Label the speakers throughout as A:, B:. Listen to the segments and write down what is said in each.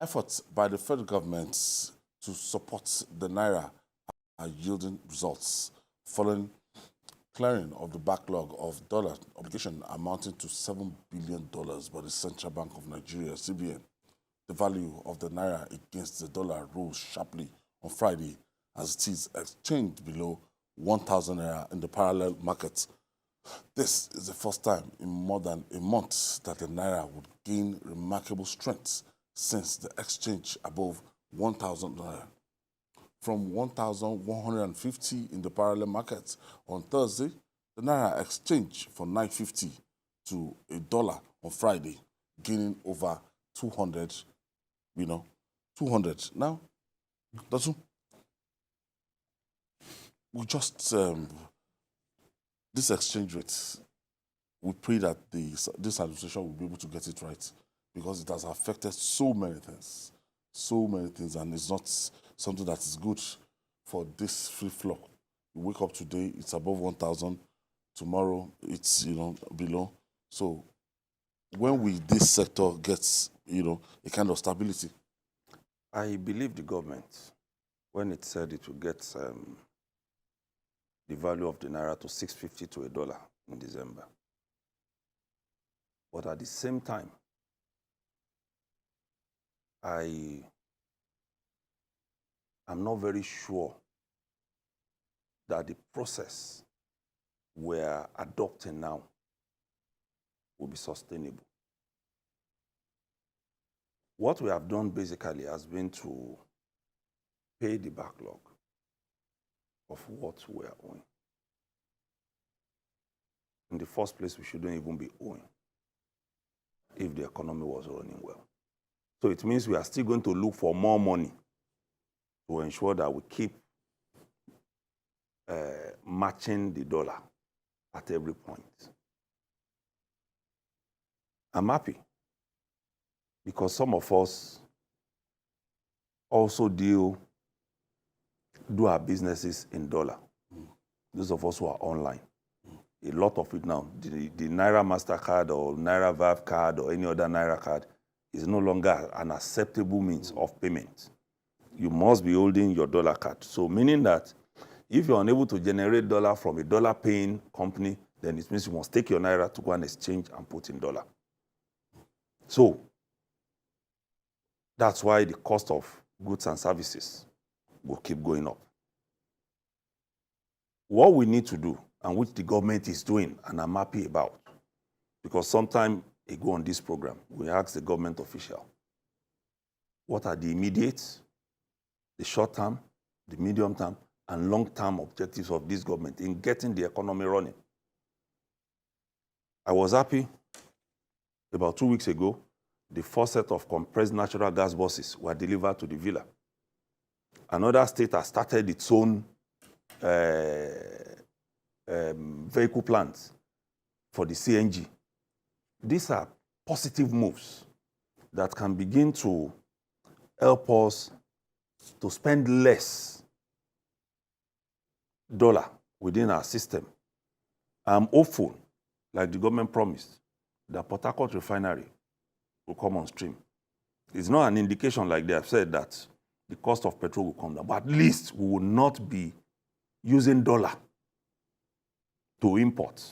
A: Efforts by the federal government to support the Naira are yielding results following clearing of the backlog of dollar obligation amounting to $7 billion by the Central Bank of Nigeria, CBN. The value of the Naira against the dollar rose sharply on Friday as it is exchanged below 1,000 Naira in the parallel market. This is the first time in more than a month that the Naira would gain remarkable strength since the exchange above 1,000 Naira. From 1,150 in the parallel market on Thursday, the Naira exchanged for 950 to a dollar on Friday, gaining over 200, 200. Now, that's we just, this exchange rate, we pray that this administration will be able to get it right because it has affected so many things, and it's not something that is good for this free flow. You wake up today, it's above 1,000. Tomorrow, it's, below. So when this sector gets, a kind of stability?
B: I believe the government, when it said it will get the value of the Naira to 650 to a dollar in December. But at the same time, I am not very sure that the process we're adopting now will be sustainable. What we have done basically has been to pay the backlog of what we are owing. In the first place, we shouldn't even be owing if the economy was running well. So it means we are still going to look for more money to ensure that we keep matching the dollar at every point. I'm happy because some of us also do our businesses in dollar. Those of us who are online. A lot of it now, the Naira MasterCard or Naira Valve card or any other Naira card is no longer an acceptable means of payment. You must be holding your dollar card. So meaning that if you're unable to generate dollar from a dollar-paying company, then it means you must take your Naira to go and exchange and put in dollar. So that's why the cost of goods and services will keep going up. What we need to do, and which the government is doing, and I'm happy about, because some time ago on this program, we asked the government official, what are the immediate, the short-term, the medium-term, and long-term objectives of this government in getting the economy running? I was happy about 2 weeks ago, the first set of compressed natural gas buses were delivered to the villa. Another state has started its own vehicle plants for the CNG. These are positive moves that can begin to help us to spend less dollar within our system. I'm hopeful, like the government promised, that Port Harcourt refinery will come on stream. It's not an indication like they have said that the cost of petrol will come down, but at least we will not be using dollar to import.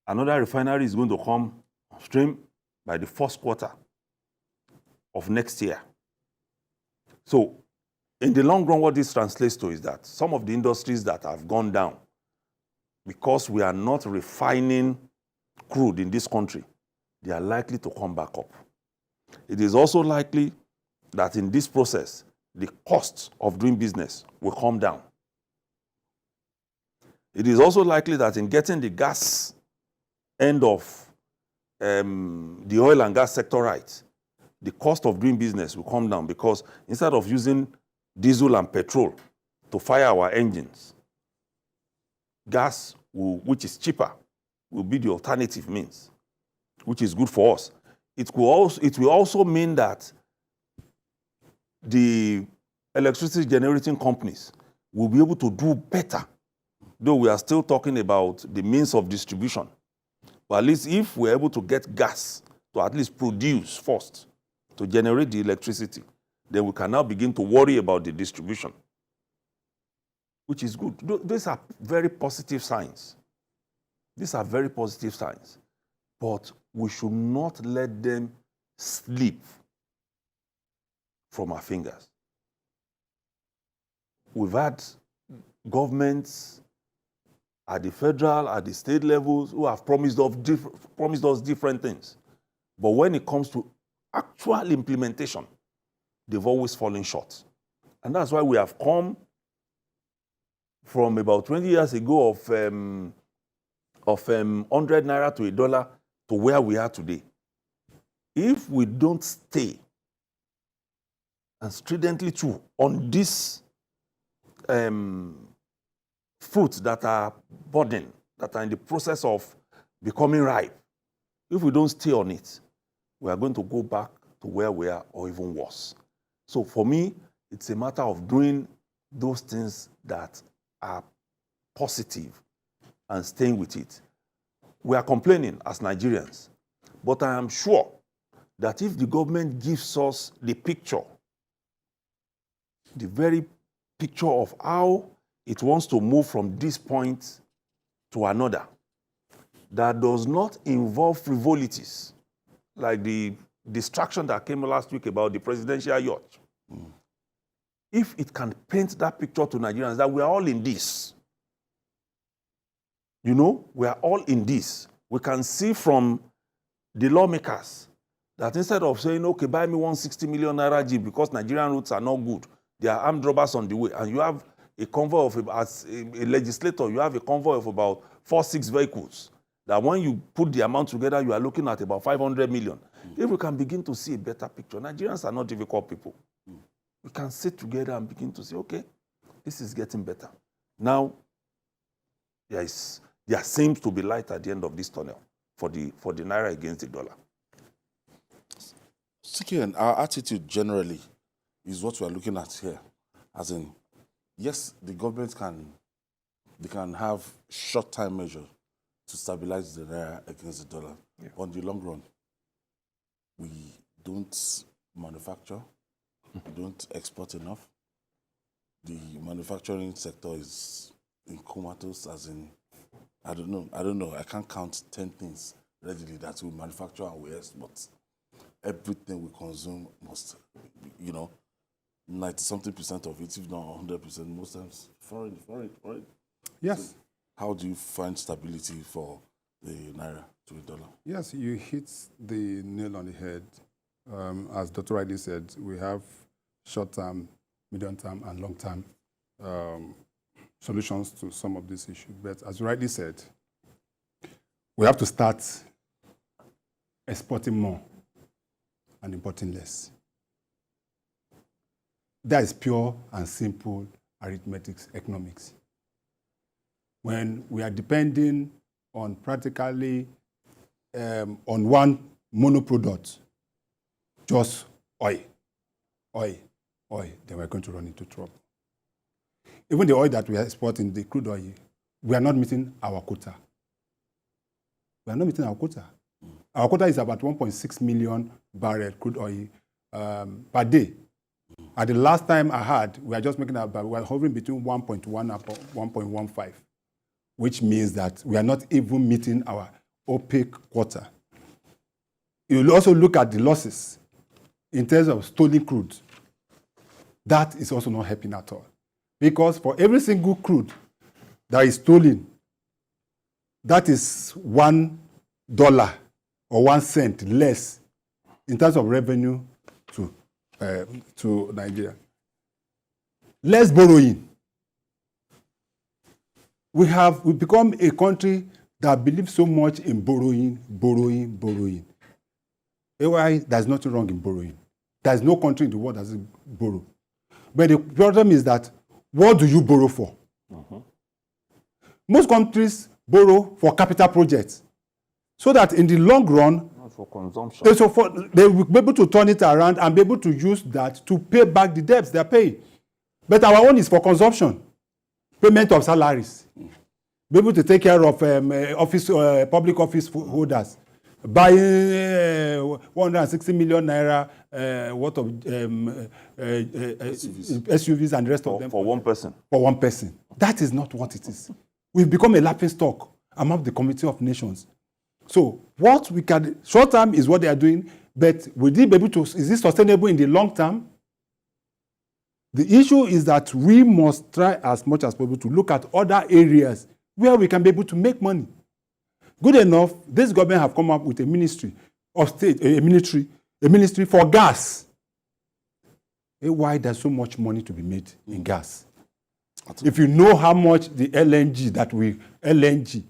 B: Another refinery is going to come on stream by the first quarter of next year. So in the long run, what this translates to is that some of the industries that have gone down because we are not refining crude in this country, they are likely to come back up. It is also likely that in this process, the cost of doing business will come down. It is also likely that in getting the gas end of the oil and gas sector right, the cost of doing business will come down because instead of using diesel and petrol to fire our engines, gas, which is cheaper, will be the alternative means, which is good for us. It will also mean that the electricity generating companies will be able to do better, though we are still talking about the means of distribution. But at least if we're able to get gas to at least produce first, to generate the electricity, then we can now begin to worry about the distribution, which is good. These are very positive signs. These are very positive signs. But we should not let them slip from our fingers. We've had governments at the federal, at the state levels who have promised us different things. But when it comes to actual implementation, they've always fallen short. And that's why we have come from about 20 years ago of 100 naira to $1 to where we are today. If we don't stay and stridently true on these fruits that are budding, that are in the process of becoming ripe, if we don't stay on it, we are going to go back to where we are or even worse. So for me, it's a matter of doing those things that are positive and staying with it. We are complaining as Nigerians, but I am sure that if the government gives us the picture, the very picture of how it wants to move from this point to another, that does not involve frivolities, like the distraction that came last week about the presidential yacht. If it can paint that picture to Nigerians that we are all in this, we are all in this. We can see from the lawmakers that instead of saying, okay, buy me 160 million naira Jeep because Nigerian roads are not good, there are armed robbers on the way, and you have a convoy of, as a legislator, you have a convoy of about 4-6 vehicles, that when you put the amount together, you are looking at about 500 million. If we can begin to see a better picture, Nigerians are not difficult people. We can sit together and begin to say, okay, this is getting better. Now, there seems to be light at the end of this tunnel for the Naira against the dollar.
A: Sikian, our attitude generally is what we are looking at here. As in, yes, the government can have short-time measures to stabilize the Naira against the dollar. Yeah. On the long run, we don't manufacture, we don't export enough. The manufacturing sector is in comatose, as in, I don't know. I can't count 10 things readily that we manufacture and we export. Everything we consume must, 90-something% of it, if not 100%, most times foreign.
C: Yes.
A: So how do you find stability for the Naira to $1?
C: Yes, you hit the nail on the head. As Dr. Riley said, we have short-term, medium-term, and long-term solutions to some of these issues. But as you rightly said, we have to start exporting more and importing less. That is pure and simple arithmetic economics. When we are depending on practically on one monoproduct, just oil, then we're going to run into trouble. Even the oil that we are exporting, the crude oil, we are not meeting our quota. We are not meeting our quota. Our quota is about 1.6 million barrel crude oil per day. At the last time I had, we are just making about, we are hovering between 1.1 and 1.15, which means that we are not even meeting our OPEC quota. You will also look at the losses in terms of stolen crude. That is also not helping at all. Because for every single crude that is stolen, that is $1 or 1 cent less in terms of revenue to Nigeria. Less borrowing. We've become a country that believes so much in borrowing. Why? There's nothing wrong in borrowing. There's no country in the world that doesn't borrow. But the problem is that, what do you borrow for? Most countries borrow for capital projects, so that in the long run,
B: not for consumption.
C: They will be able to turn it around and be able to use that to pay back the debts they're paying. But our own is for consumption, payment of salaries, be able to take care of public office holders, buying 160 million naira what of SUVs and the rest of them
B: for one person.
C: For one person. That is not what it is. We've become a laughing stock among the Committee of Nations. So what we can, short term is what they are doing, but will they be able to, is it sustainable in the long term? The issue is that we must try as much as possible to look at other areas where we can be able to make money. Good enough, this government have come up with a ministry of state, a ministry for gas. Why there's so much money to be made in gas? If you know how much the LNG,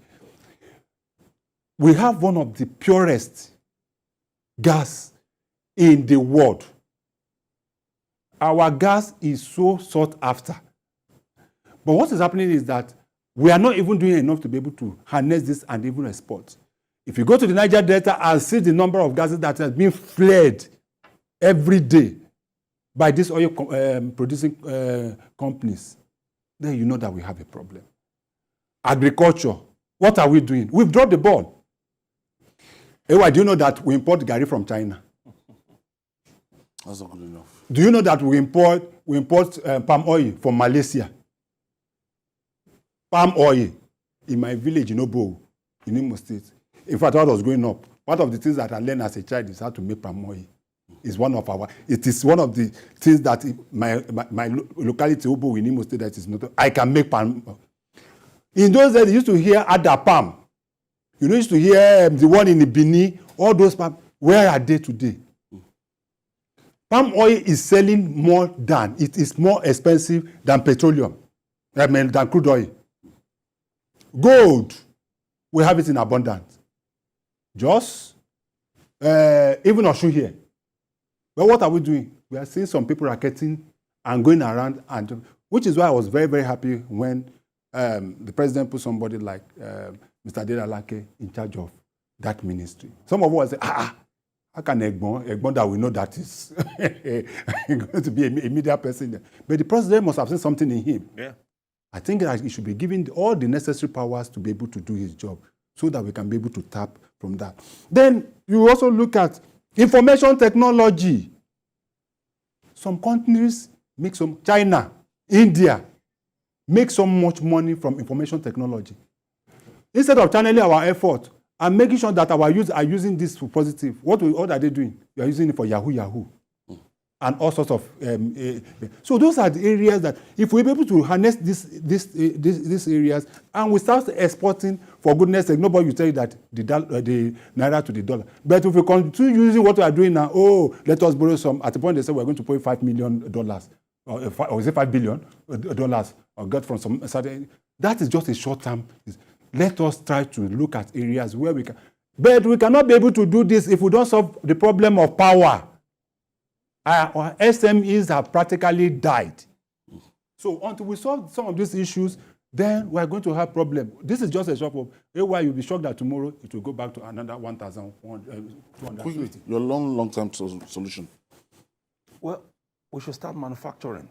C: we have one of the purest gas in the world. Our gas is so sought after. But what is happening is that we are not even doing enough to be able to harness this and even export. If you go to the Niger Delta and see the number of gases that has been flared every day by these oil producing companies, then you know that we have a problem. Agriculture, what are we doing? We've dropped the ball. Ewa, do you know that we import gari from China?
A: That's not good enough.
C: Do you know that we import palm oil from Malaysia? Palm oil in my village in Obo, in Imo State. In fact, when I was growing up, one of the things that I learned as a child is how to make palm oil. It is one of the things that my locality Obo in Imo State that is not. I can make palm. In those days, you used to hear Ada palm. You used to hear the one in the Benin. All those palm. Where are they today? Palm oil is selling more than, it is more expensive than petroleum, than crude oil. Gold, we have it in abundance. Just, even Oshu here. But what are we doing? We are seeing some people racketing and going around, and which is why I was very, very happy when the president put somebody like Mr. Adelake in charge of that ministry. Some of us say, how can Egbon that we know that is going to be a media person there? But the president must have seen something in him.
B: Yeah.
C: I think that he should be given all the necessary powers to be able to do his job so that we can be able to tap from that. Then you also look at information technology. Some countries make China, India, make so much money from information technology. Instead of channeling our effort and making sure that our youth are using this for positive, what are they doing? They are using it for Yahoo. And all sorts of so those are the areas that if we're able to harness these areas and we start exporting, for goodness sake, nobody will tell you that the Naira to the dollar. But if we continue using what we are doing now, let us borrow some. At the point they say we're going to pay $5 million, or is it $5 billion or get from some certain. That is just a short term. Let us try to look at areas where we can. But we cannot be able to do this if we don't solve the problem of power. Our SMEs have practically died. So until we solve some of these issues, then we are going to have problems. This is just a short of why you'll be shocked that tomorrow it will go back to another 1,200.
A: Your long-term solution.
B: Well, we should start manufacturing.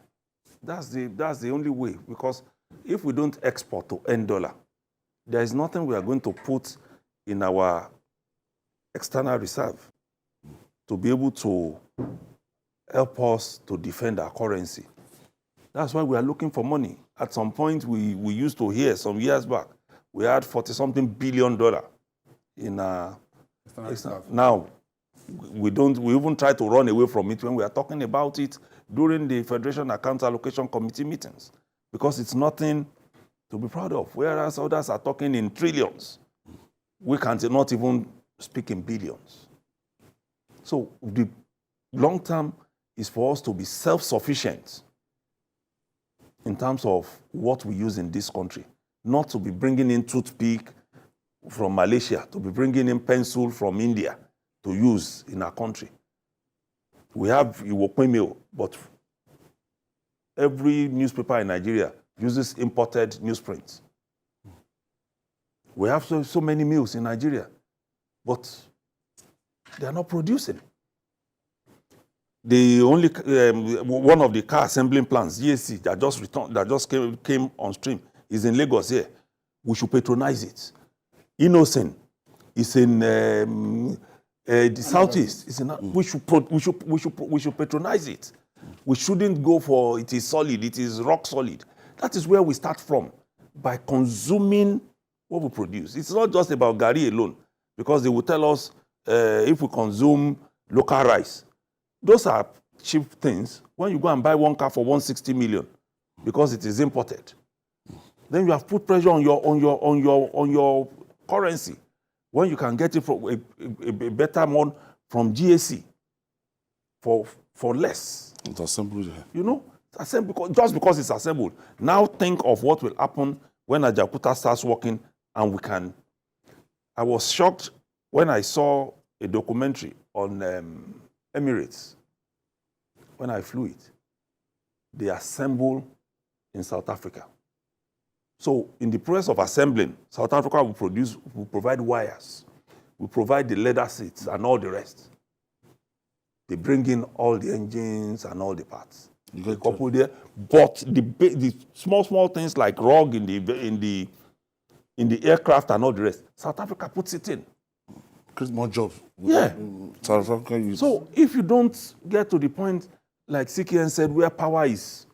B: That's the only way, because if we don't export to earn dollar, there is nothing we are going to put in our external reserve to be able to help us to defend our currency. That's why we are looking for money. At some point, we used to hear some years back, we had $40-something billion in external. Now, we even try to run away from it when we are talking about it during the Federation Account Allocation Committee meetings, because it's nothing to be proud of, whereas others are talking in trillions. We can't not even speak in billions. So the long term is for us to be self-sufficient in terms of what we use in this country, not to be bringing in toothpick from Malaysia, to be bringing in pencil from India to use in our country. We have Iwokwe, but every newspaper in Nigeria uses imported newsprints. We have so many mills in Nigeria, but they are not producing. The only one of the car assembling plants, GAC, that just came on stream is in Lagos here. We should patronize it. Innocent is in the southeast is enough. We should patronize it. We shouldn't go for it is solid, it is rock solid. That is where we start from, by consuming what we produce. It's not just about Gari alone, because they will tell us if we consume local rice. Those are cheap things. When you go and buy one car for 160 million, because it is imported, then you have put pressure on your currency. When you can get it from a better one from GAC for less.
A: It's assembled here.
B: You know, just because it's assembled. Now think of what will happen when Ajaokuta starts working and we can. I was shocked when I saw a documentary on Emirates. When I flew it, they assemble in South Africa. So in the process of assembling, South Africa will provide wires, will provide the leather seats and all the rest. They bring in all the engines and all the parts. You get a couple there, but the small things like rug in the aircraft and all the rest, South Africa puts it in.
A: Create more jobs.
B: Yeah.
A: South Africa use.
B: So if you don't get to the point, like CKN said, where power is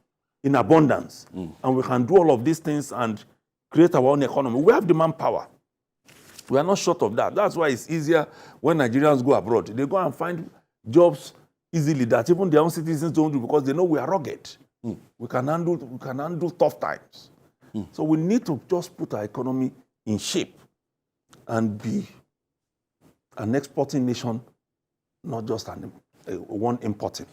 B: in abundance, and we can do all of these things and create our own economy, we have the manpower. We are not short of that. That's why it's easier when Nigerians go abroad. They go and find jobs easily that even their own citizens don't do, because they know we are rugged. We can handle tough times. So we need to just put our economy in shape and be an exporting nation, not just one importing.